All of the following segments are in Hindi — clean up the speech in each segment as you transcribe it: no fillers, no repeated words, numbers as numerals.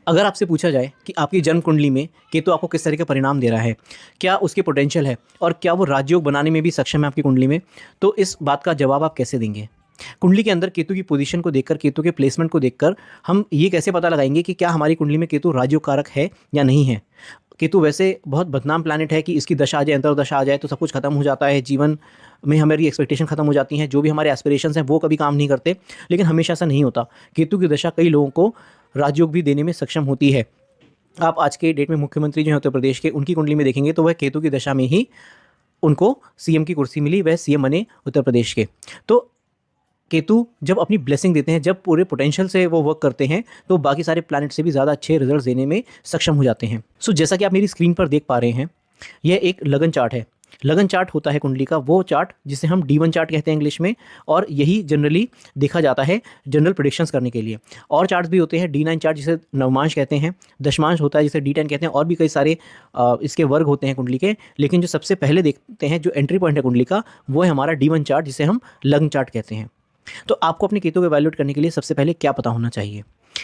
अगर आपसे पूछा जाए कि आपकी जन्म कुंडली में केतु आपको किस तरह का परिणाम दे रहा है, क्या उसके पोटेंशियल है और क्या वो राजयोग बनाने में भी सक्षम है आपकी कुंडली में, तो इस बात का जवाब आप कैसे देंगे? कुंडली के अंदर केतु की पोजीशन को देखकर, केतु के प्लेसमेंट को देखकर हम ये कैसे पता लगाएंगे कि क्या हमारी कुंडली में केतु राजयोग कारक है या नहीं है? केतु वैसे बहुत बदनाम प्लैनेट है कि इसकी दशा आ जाए, अंतर्दशा आ जाए तो सब कुछ खत्म हो जाता है, जीवन में हमारी एक्सपेक्टेशन खत्म हो जाती हैं, जो भी हमारे एस्पिरेशंस हैं वो कभी काम नहीं करते। लेकिन हमेशा ऐसा नहीं होता। केतु की दशा कई लोगों को राजयोग भी देने में सक्षम होती है। आप आज के डेट में मुख्यमंत्री जो हैं उत्तर प्रदेश के, उनकी कुंडली में देखेंगे तो वह केतु की दशा में ही उनको सीएम की कुर्सी मिली, वह सीएम बने उत्तर प्रदेश के। तो केतु जब अपनी ब्लेसिंग देते हैं, जब पूरे पोटेंशियल से वो वर्क करते हैं, तो बाकी सारे प्लैनेट से भी ज़्यादा अच्छे रिजल्ट्स देने में सक्षम हो जाते हैं। जैसा कि आप मेरी स्क्रीन पर देख पा रहे हैं, यह एक लगन चार्ट है। लगन चार्ट होता है कुंडली का वो चार्ट जिसे हम D1 चार्ट कहते हैं इंग्लिश में, और यही जनरली देखा जाता है जनरल प्रेडिक्शंस करने के लिए। और चार्ट्स भी होते हैं, D9 चार्ट जिसे नवमांश कहते हैं, दशमांश होता है जिसे D10 कहते हैं, और भी कई सारे इसके वर्ग होते हैं कुंडली के। लेकिन जो सबसे पहले देखते हैं, जो एंट्री पॉइंट है कुंडली का, वो है हमारा D1 चार्ट जिसे हम लग्न चार्ट कहते हैं। तो आपको अपने केतु को एवेल्युएट करने के लिए सबसे पहले क्या पता होना चाहिए?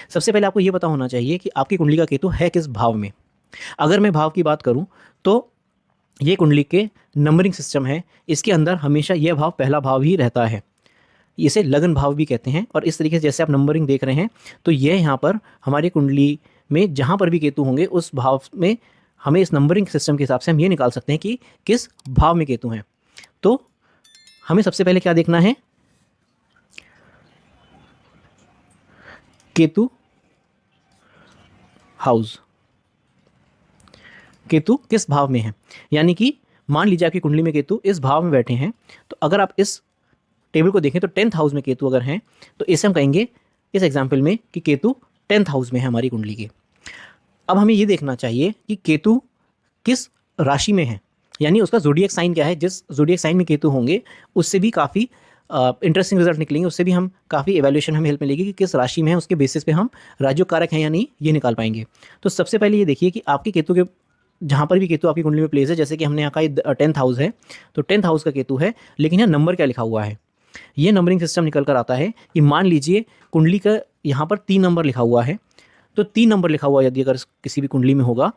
सबसे पहले आपको ये पता होना चाहिए कि आपकी कुंडली का केतु है किस भाव में। अगर मैं भाव की बात करूं तो ये कुंडली के नंबरिंग सिस्टम है, इसके अंदर हमेशा यह भाव पहला भाव ही रहता है। इसे लगन भाव भी कहते हैं। और इस तरीके से जैसे आप नंबरिंग देख रहे हैं, तो यह यहाँ पर हमारी कुंडली में जहाँ पर भी केतु होंगे उस भाव में हमें इस नंबरिंग सिस्टम के हिसाब से हम ये निकाल सकते हैं कि किस भाव में केतु हैं। तो हमें सबसे पहले क्या देखना है? केतु हाउस, केतु किस भाव में है। यानी कि मान लीजिए आपकी कुंडली में केतु इस भाव में बैठे हैं, तो अगर आप इस टेबल को देखें तो 10th हाउस में केतु अगर हैं, तो इसे हम कहेंगे इस एग्जाम्पल में कि केतु 10th हाउस में है हमारी कुंडली के। अब हमें ये देखना चाहिए कि केतु किस राशि में है, यानी उसका ज़ोडिएक साइन क्या है। जिस ज़ोडिएक साइन में केतु होंगे उससे भी काफ़ी इंटरेस्टिंग रिजल्ट निकलेंगे, उससे भी हम काफ़ी एवेल्यूशन हमें हेल्प मिलेगी कि किस राशि में है, उसके बेसिस पे हम राजयोग कारक हैं या नहीं ये निकाल पाएंगे। तो सबसे पहले ये देखिए कि आपके केतु के जहाँ पर भी केतु आपकी कुंडली में प्लेस है, जैसे कि हमने यहाँ का 10th हाउस है, तो 10th हाउस का केतु है, लेकिन यहाँ नंबर क्या लिखा हुआ है, ये नंबरिंग सिस्टम निकल कर आता है कि मान लीजिए कुंडली का यहाँ पर 3 नंबर लिखा हुआ है, तो 3 नंबर लिखा हुआ यदि अगर किसी भी कुंडली में होगा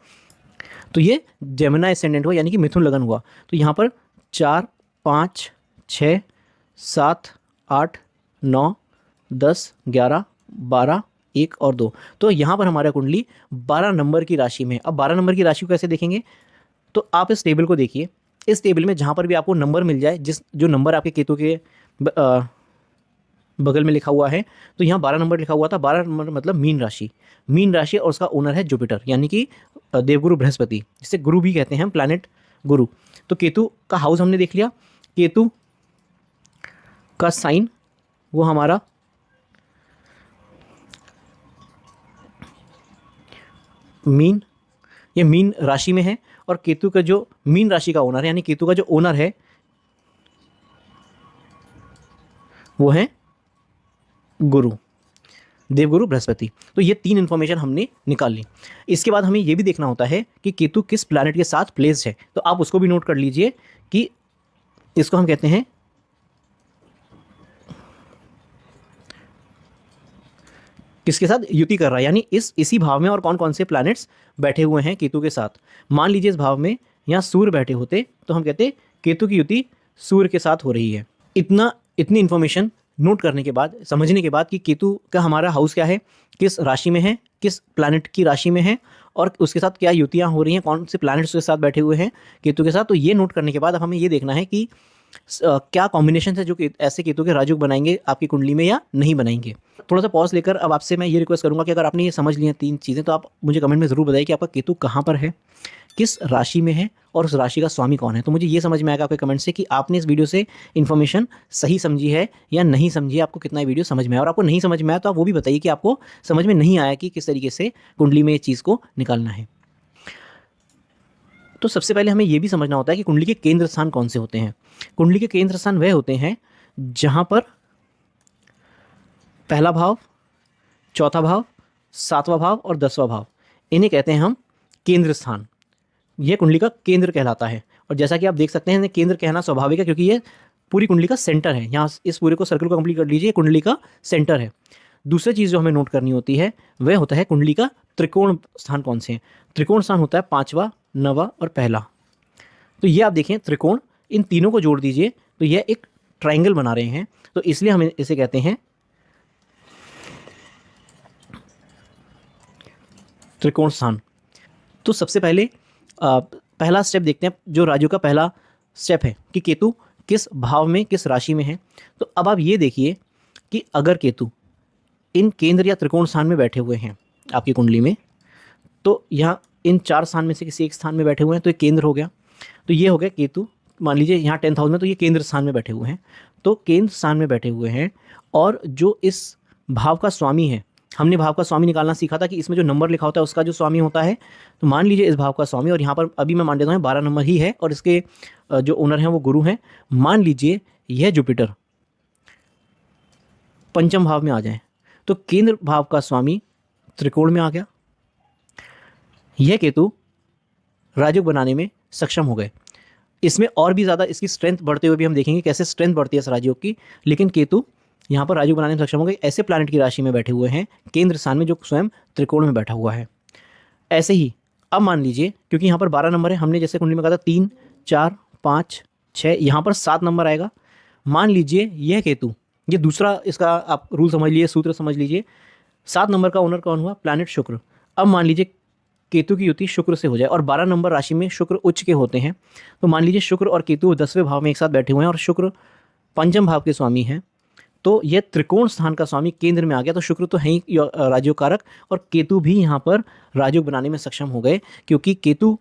तो ये जेमिनी एसेंडेंट हुआ, यानी कि मिथुन लगन हुआ। तो यहाँ पर 4, 5, 6, 7, 8, 9, 10, 11, 12, 1 और 2। तो यहाँ पर हमारा कुंडली 12 नंबर की राशि में है। अब 12 नंबर की राशि को कैसे देखेंगे? तो आप इस टेबल को देखिए, इस टेबल में जहाँ पर भी आपको नंबर मिल जाए, जो नंबर आपके केतु के बगल में लिखा हुआ है, तो यहाँ 12 नंबर लिखा हुआ था। 12 नंबर मतलब मीन राशि, मीन राशि, और उसका ओनर है जुपिटर, यानी कि देवगुरु बृहस्पति, जिसे गुरु भी कहते हैं हम, प्लैनेट गुरु। तो केतु का हाउस हमने देख लिया, केतु का साइन वो हमारा मीन, ये मीन राशि में है, और केतु का जो मीन राशि का ओनर है, यानी केतु का जो ओनर है वो है गुरु, देवगुरु बृहस्पति। तो ये 3 इन्फॉर्मेशन हमने निकाल ली। इसके बाद हमें ये भी देखना होता है कि केतु किस प्लैनेट के साथ प्लेस्ड है, तो आप उसको भी नोट कर लीजिए कि इसको हम कहते हैं किसके साथ युति कर रहा है, यानी इसी भाव में और कौन कौन से प्लैनेट्स बैठे हुए हैं केतु के साथ। मान लीजिए इस भाव में यहाँ सूर्य बैठे होते तो हम कहते केतु की युति सूर्य के साथ हो रही है। इतनी इन्फॉर्मेशन नोट करने के बाद, समझने के बाद कि केतु का हमारा हाउस क्या है, किस राशि में है, किस प्लैनेट की राशि में है, और उसके साथ क्या युतियाँ हो रही हैं, कौन से प्लैनेट्स के साथ बैठे हुए हैं केतु के साथ, तो ये नोट करने के बाद अब हमें ये देखना है कि क्या कॉम्बिनेशन है जो ऐसे केतु के राजयोग बनाएंगे आपकी कुंडली में या नहीं बनाएंगे। थोड़ा सा पॉज लेकर अब आपसे मैं ये रिक्वेस्ट करूंगा कि अगर आपने ये समझ लिया 3 चीज़ें, तो आप मुझे कमेंट में ज़रूर बताइए कि आपका केतु कहाँ पर है, किस राशि में है, और उस राशि का स्वामी कौन है। तो मुझे ये समझ में आएगा आपके कमेंट से कि आपने इस वीडियो से इन्फॉर्मेशन सही समझी है या नहीं समझी है, आपको कितना वीडियो समझ में आया। और आपको नहीं समझ में आया तो आप वो भी बताइए कि आपको समझ में नहीं आया कि किस तरीके से कुंडली में ये चीज़ को निकालना है। तो सबसे पहले हमें ये भी समझना होता है कि कुंडली के केंद्र स्थान कौन से होते हैं। कुंडली के केंद्र स्थान वह होते हैं जहाँ पर पहला भाव, चौथा भाव, 7वां भाव और 10वां भाव, इन्हें कहते हैं हम केंद्र स्थान। यह कुंडली का केंद्र कहलाता है। और जैसा कि आप देख सकते हैं, केंद्र कहना स्वाभाविक है क्योंकि ये पूरी कुंडली का सेंटर है। यहाँ इस पूरे को सर्कल को कंप्लीट कर लीजिए, कुंडली का सेंटर है। दूसरी चीज़ जो हमें नोट करनी होती है वह होता है कुंडली का त्रिकोण स्थान कौन से हैं। त्रिकोण स्थान होता है 5वां, 9वां और पहला। तो ये आप देखें त्रिकोण, इन तीनों को जोड़ दीजिए तो यह एक ट्रायंगल बना रहे हैं, तो इसलिए हम इसे कहते हैं त्रिकोण स्थान। तो सबसे पहले पहला स्टेप देखते हैं, जो राजयोग का पहला स्टेप है कि केतु किस भाव में, किस राशि में है। तो अब आप ये देखिए कि अगर केतु इन केंद्र या त्रिकोण स्थान में बैठे हुए हैं आपकी कुंडली में, तो यहाँ इन 4 स्थान में से किसी एक स्थान में बैठे हुए हैं, तो ये केंद्र हो गया। तो ये हो गया केतु, मान लीजिए यहाँ 10th हाउस में, तो ये केंद्र स्थान में बैठे हुए हैं। तो केंद्र स्थान में बैठे हुए हैं, और जो इस भाव का स्वामी है, हमने भाव का स्वामी निकालना सीखा था कि इसमें जो नंबर लिखा होता है उसका जो स्वामी होता है। तो मान लीजिए इस भाव का स्वामी, और यहाँ पर अभी मैं मान लेता हूँ 12 नंबर ही है, और इसके जो ओनर हैं वो गुरु हैं। मान लीजिए यह जुपिटर पंचम भाव में आ जाए, तो केंद्र भाव का स्वामी त्रिकोण में आ गया। यह केतु राजयोग बनाने में सक्षम हो गए। इसमें और भी ज़्यादा इसकी स्ट्रेंथ बढ़ते हुए भी हम देखेंगे कैसे स्ट्रेंथ बढ़ती है इस राजयोग की, लेकिन केतु यहाँ पर राजयोग बनाने में सक्षम हो गए। ऐसे प्लैनेट की राशि में बैठे हुए हैं केंद्र स्थान में, जो स्वयं त्रिकोण में बैठा हुआ है। ऐसे ही अब मान लीजिए, क्योंकि यहाँ पर 12 नंबर है, हमने जैसे कुंडली में कहा था 3, 4, 5, 6, यहाँ पर 7 नंबर आएगा। मान लीजिए यह केतु, ये दूसरा इसका आप रूल समझ लीजिए, सूत्र समझ लीजिए। 7 नंबर का ओनर कौन हुआ? प्लैनेट शुक्र। अब मान लीजिए केतु की युति शुक्र से हो जाए, और 12 नंबर राशि में शुक्र उच्च के होते हैं, तो मान लीजिए शुक्र और केतु 10वें भाव में एक साथ बैठे हुए हैं, और शुक्र पंचम भाव के स्वामी हैं। तो यह त्रिकोण स्थान का स्वामी केंद्र में आ गया। तो शुक्र तो है ही राजयोग कारक, और केतु भी यहाँ पर राजयोग बनाने में सक्षम हो गए, क्योंकि केतु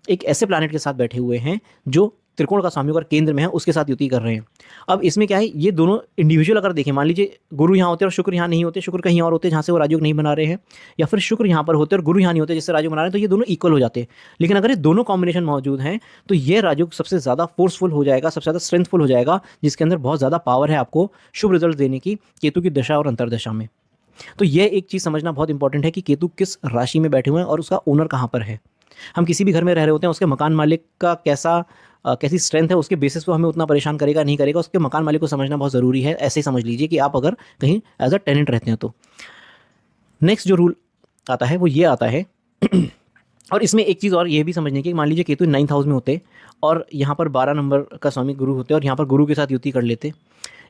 एक ऐसे प्लैनेट के साथ बैठे हुए हैं जो त्रिकोण का स्वामी और केंद्र में है, उसके साथ युति कर रहे हैं। अब इसमें क्या है, ये दोनों इंडिविजुअल अगर देखें, मान लीजिए गुरु यहाँ होते और शुक्र यहाँ नहीं होते, शुक्र कहीं और होते जहाँ से वो राजयोग नहीं बना रहे हैं, या फिर शुक्र यहाँ पर होते और गुरु यहाँ नहीं होते जिससे राजयोग बना रहे हैं, तो ये दोनों इक्वल हो जाते हैं। लेकिन अगर ये दोनों कॉम्बिनेशन मौजूद हैं तो ये राजयोग सबसे ज़्यादा फोर्सफुल हो जाएगा, सबसे ज़्यादा स्ट्रेंथफुल हो जाएगा, जिसके अंदर बहुत ज़्यादा पावर है आपको शुभ रिजल्ट देने की केतु की दशा और अंतर्दशा में। तो यह एक चीज़ समझना बहुत इंपॉर्टेंट है कि केतु किस राशि में बैठे हुए हैं और उसका ओनर कहाँ पर है। हम किसी भी घर में रह रहे होते हैं, उसके मकान मालिक का कैसी स्ट्रेंथ है, उसके बेसिस पर हमें उतना परेशान करेगा नहीं करेगा, उसके मकान मालिक को समझना बहुत ज़रूरी है। ऐसे ही समझ लीजिए कि आप अगर कहीं एज अ टेनेंट रहते हैं तो। नेक्स्ट जो रूल आता है वो ये आता है और इसमें एक चीज़ और ये भी समझने की, मान लीजिए केतु 9th हाउस में होते और यहाँ पर 12 नंबर का स्वामी गुरु होते और यहाँ पर गुरु के साथ युति कर लेते,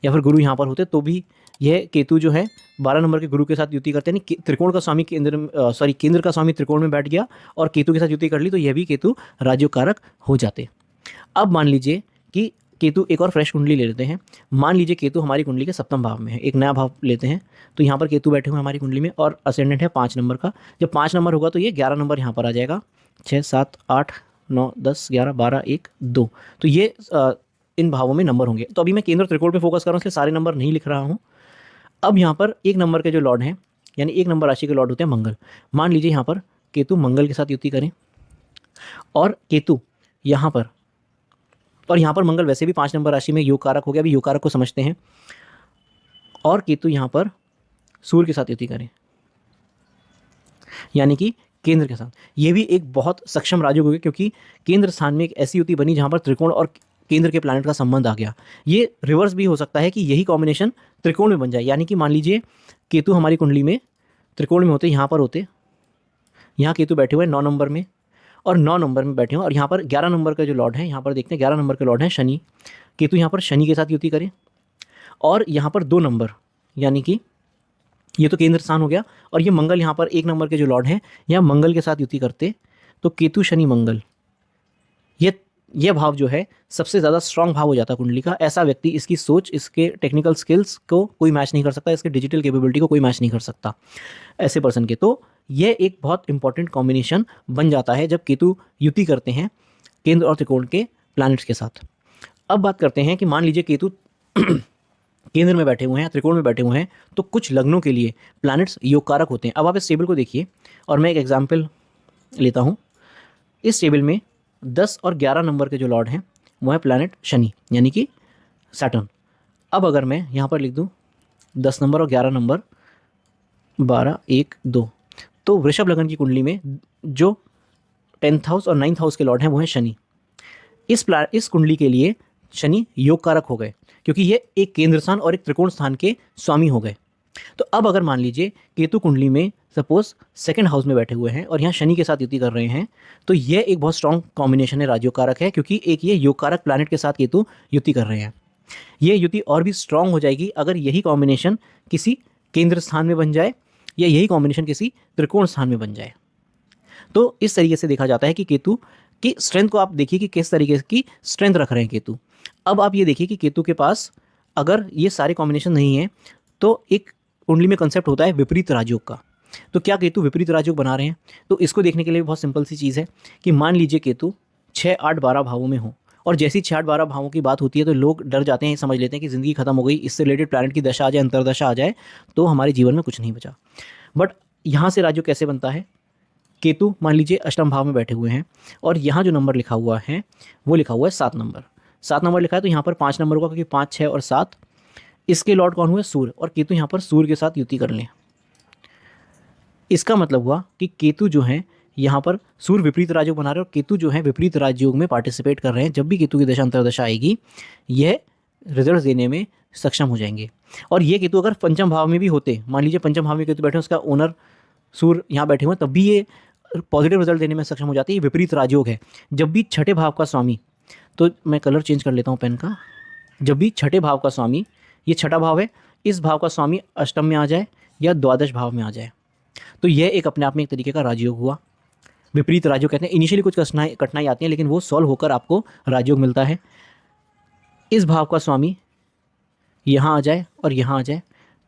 या फिर गुरु यहाँ पर होते, तो भी यह केतु जो है 12 नंबर के गुरु के साथ युति करते हैं। त्रिकोण का स्वामी केंद्र का स्वामी त्रिकोण में बैठ गया और केतु के साथ युति कर ली, तो यह भी केतु राजयोग कारक हो जाते। अब मान लीजिए कि केतु एक और फ्रेश कुंडली ले लेते हैं। मान लीजिए केतु हमारी कुंडली के 7वें भाव में है, एक नया भाव लेते हैं, तो यहाँ पर केतु बैठे हुए हमारी कुंडली में और असेंडेंट है 5 नंबर का। जब 5 नंबर होगा तो ये 11 नंबर यहाँ पर आ जाएगा, 6, 7, 8, 9, 10, 11, 12, 1, 2, तो ये इन भावों में नंबर होंगे। तो अभी मैं केंद्र त्रिकोण पे फोकस कर रहा हूँ, इसलिए सारे नंबर नहीं लिख रहा हूँ। अब यहाँ पर 1 नंबर के जो लॉर्ड हैं, यानी 1 नंबर राशि के लॉर्ड होते हैं मंगल। मान लीजिए यहाँ पर केतु मंगल के साथ युति करें और केतु यहाँ पर, और यहाँ पर मंगल वैसे भी 5 नंबर राशि में योग कारक हो गया, अभी योग कारक को समझते हैं, और केतु यहाँ पर सूर्य के साथ युति करें, यानी कि केंद्र के साथ। ये भी एक बहुत सक्षम राजयोग हो गया, क्योंकि केंद्र स्थान में एक ऐसी युति बनी जहाँ पर त्रिकोण और केंद्र के प्लैनेट का संबंध आ गया। ये रिवर्स भी हो सकता है कि यही कॉम्बिनेशन त्रिकोण में बन जाए, यानी कि मान लीजिए केतु हमारी कुंडली में त्रिकोण में होते, यहाँ पर होते, यहाँ केतु बैठे हुए 9 नंबर में और 9 नंबर में बैठे हुए, और यहाँ पर 11 नंबर का जो लॉर्ड है, यहाँ पर देखते हैं 11 नंबर के लॉर्ड हैं शनि। केतु यहाँ पर शनि के साथ युति करें, और यहाँ पर 2 नंबर, यानी कि ये तो केंद्र स्थान हो गया, और ये मंगल यहाँ पर 1 नंबर के जो लॉर्ड हैं, यहाँ मंगल के साथ युति करते, तो केतु शनि मंगल, ये भाव जो है सबसे ज़्यादा स्ट्रांग भाव हो जाता है कुंडली का। ऐसा व्यक्ति, इसकी सोच, इसके टेक्निकल स्किल्स को कोई मैच नहीं कर सकता, इसके डिजिटल कैपेबिलिटी को कोई मैच नहीं कर सकता ऐसे पर्सन के। तो ये एक बहुत इंपॉर्टेंट कॉम्बिनेशन बन जाता है जब केतु युति करते हैं केंद्र और त्रिकोण के प्लैनेट्स के साथ। अब बात करते हैं कि मान लीजिए केतु केंद्र में बैठे हुए हैं, त्रिकोण में बैठे हुए हैं, तो कुछ लग्नों के लिए प्लैनेट्स योग कारक होते हैं। अब आप इस टेबल को देखिए, और मैं एक एग्जाम्पल लेता हूँ। इस टेबल में 10 और 11 नंबर के जो लॉर्ड हैं वो है प्लैनेट शनि, यानी कि सैटर्न। अब अगर मैं यहाँ पर लिख दूँ 10 नंबर और 11 नंबर, 12, 1, 2, तो वृषभ लग्न की कुंडली में जो 10th हाउस और 9th हाउस के लॉर्ड हैं वो हैं शनि। इस कुंडली के लिए शनि योग कारक हो गए, क्योंकि ये एक केंद्र स्थान और एक त्रिकोण स्थान के स्वामी हो गए। तो अब अगर मान लीजिए केतु कुंडली में सपोज सेकंड हाउस में बैठे हुए हैं और यहाँ शनि के साथ युति कर रहे हैं, तो यह एक बहुत स्ट्रांग कॉम्बिनेशन है, राजयोग कारक है, क्योंकि एक ये योग कारक प्लैनेट के साथ केतु युति कर रहे हैं। ये युति और भी स्ट्रांग हो जाएगी अगर यही कॉम्बिनेशन किसी केंद्र स्थान में बन जाए या यही कॉम्बिनेशन किसी त्रिकोण स्थान में बन जाए। तो इस तरीके से देखा जाता है कि केतु की स्ट्रेंथ को आप देखिए कि किस तरीके की स्ट्रेंथ रख रहे हैं केतु। अब आप ये देखिए कि केतु के पास अगर ये सारे कॉम्बिनेशन नहीं है तो एक कुंडली में कंसेप्ट होता है विपरीत राजयोग का। तो क्या केतु विपरीत राजयोग बना रहे हैं? तो इसको देखने के लिए बहुत सिंपल सी चीज़ है कि मान लीजिए केतु 6, 8, 12 भावों में हो, और जैसी 6, 8, 12 भावों की बात होती है तो लोग डर जाते हैं, समझ लेते हैं कि ज़िंदगी खत्म हो गई, इससे रिलेटेड प्लैनेट की दशा आ जाए, अंतरदशा आ जाए तो हमारे जीवन में कुछ नहीं बचा। बट यहाँ से राजयोग कैसे बनता है? केतु मान लीजिए अष्टम भाव में बैठे हुए हैं और यहाँ जो नंबर लिखा हुआ है वो लिखा हुआ है 7 नंबर। 7 नंबर लिखा है तो यहाँ पर 5 नंबर होगा, क्योंकि 5, 6 और 7 इसके लॉर्ड कौन हुए? सूर्य। और केतु यहाँ पर सूर्य के साथ युति कर लें। इसका मतलब हुआ कि केतु जो है यहाँ पर सूर्य विपरीत राजयोग बना रहे हैं और केतु जो है विपरीत राजयोग में पार्टिसिपेट कर रहे हैं। जब भी केतु की दशा अंतरदशा आएगी यह रिजल्ट देने में सक्षम हो जाएंगे। और ये केतु अगर पंचम भाव में भी होते, मान लीजिए पंचम भाव में केतु बैठे हैं, उसका ओनर सूर्य यहाँ बैठे हुए हैं, तब भी ये पॉजिटिव रिजल्ट देने में सक्षम हो जाते हैं। ये विपरीत राजयोग है। जब भी छठे भाव का स्वामी, तो मैं कलर चेंज कर लेता हूँ पेन का, जब भी छठे भाव का स्वामी, ये छठा भाव है, इस भाव का स्वामी अष्टम में आ जाए या द्वादश भाव में आ जाए तो यह एक अपने आप में एक तरीके का राजयोग हुआ। विपरीत राजयोग कहते हैं। इनिशियली कुछ कठिनाई आती है लेकिन वो सॉल्व होकर आपको राजयोग मिलता है। इस भाव का स्वामी यहाँ आ जाए और यहाँ आ जाए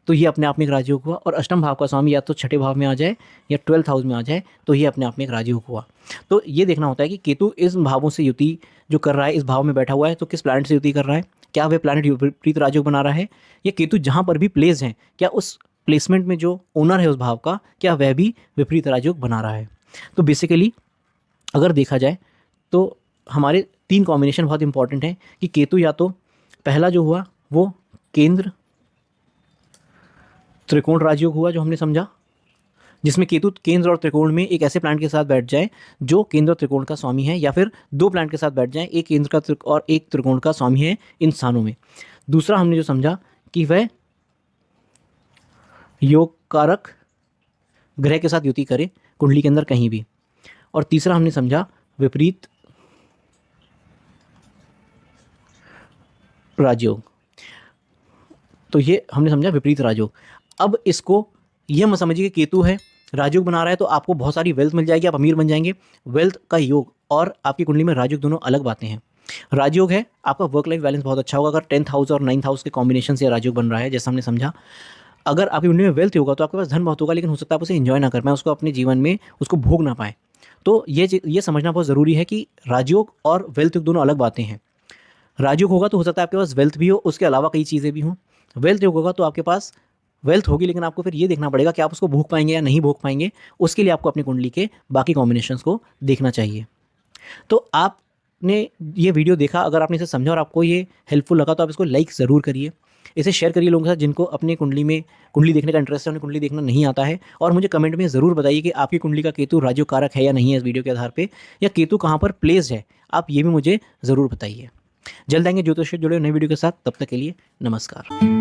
तो ये अपने आप में एक राजयोग हुआ। और अष्टम भाव का स्वामी या तो छठे भाव में आ जाए या 12th हाउस में आ जाए तो ये अपने आप में एक राजयोग हुआ। तो ये देखना होता है कि केतु इस भावों से युति जो कर रहा है, इस भाव में बैठा हुआ है तो किस प्लैनेट से युति कर रहा है, क्या वह प्लैनेट विपरीत राजयोग बना रहा है, या केतु जहाँ पर भी प्लेस है क्या उस प्लेसमेंट में जो ओनर है उस भाव का क्या वह भी विपरीत राजयोग बना रहा है। तो बेसिकली अगर देखा जाए तो हमारे 3 कॉम्बिनेशन बहुत इंपॉर्टेंट हैं कि केतु या तो पहला जो हुआ वो केंद्र त्रिकोण राजयोग हुआ जो हमने समझा, जिसमें केतु केंद्र और त्रिकोण में एक ऐसे प्लैनेट के साथ बैठ जाए जो केंद्र और त्रिकोण का स्वामी है, या फिर 2 प्लैनेट के साथ बैठ जाए, एक केंद्र का और एक त्रिकोण का स्वामी है इन स्थानों में। दूसरा हमने जो समझा कि वह योग कारक ग्रह के साथ युति करे कुंडली के अंदर कहीं भी। और तीसरा हमने समझा विपरीत राजयोग। तो ये हमने समझा विपरीत राजयोग। अब इसको यह मत समझिए कि केतु है राजयोग बना रहा है तो आपको बहुत सारी वेल्थ मिल जाएगी, आप अमीर बन जाएंगे। वेल्थ का योग और आपकी कुंडली में राजयोग दोनों अलग बातें हैं। राजयोग है आपका वर्क लाइफ बैलेंस बहुत अच्छा होगा अगर 10th हाउस और 9th हाउस के कॉम्बिनेशन से राजयोग बन रहा है, जैसा हमने समझा। अगर आपकी कुंडली में वेल्थ होगा तो आपके पास धन बहुत होगा, लेकिन हो सकता है आप उसे एंजॉय ना कर पाएं, उसको अपने जीवन में उसको भोग ना पाएं। तो ये समझना बहुत ज़रूरी है कि राजयोग और वेल्थ योग दोनों अलग बातें हैं। राजयोग होगा तो हो सकता है आपके पास वेल्थ भी हो, उसके अलावा कई चीज़ें भी हों। वेल्थ योग होगा तो आपके पास वेल्थ होगी लेकिन आपको फिर ये देखना पड़ेगा कि आप उसको भोग पाएंगे या नहीं भोग पाएंगे। उसके लिए आपको अपनी कुंडली के बाकी कॉम्बिनेशंस को देखना चाहिए। तो आपने ये वीडियो देखा, अगर आपने इसे समझा और आपको ये हेल्पफुल लगा तो आप इसको लाइक ज़रूर करिए, इसे शेयर करिए लोगों के साथ जिनको अपनी कुंडली में कुंडली देखने का इंटरेस्ट है, उन्हें कुंडली देखना नहीं आता है। और मुझे कमेंट में ज़रूर बताइए कि आपकी कुंडली का केतु राजयोग कारक है या नहीं है इस वीडियो के आधार पे, या केतु कहाँ पर प्लेस्ड है, आप ये भी मुझे ज़रूर बताइए। जल्द आएंगे ज्योतिष से जुड़े नई वीडियो के साथ, तब तक के लिए नमस्कार।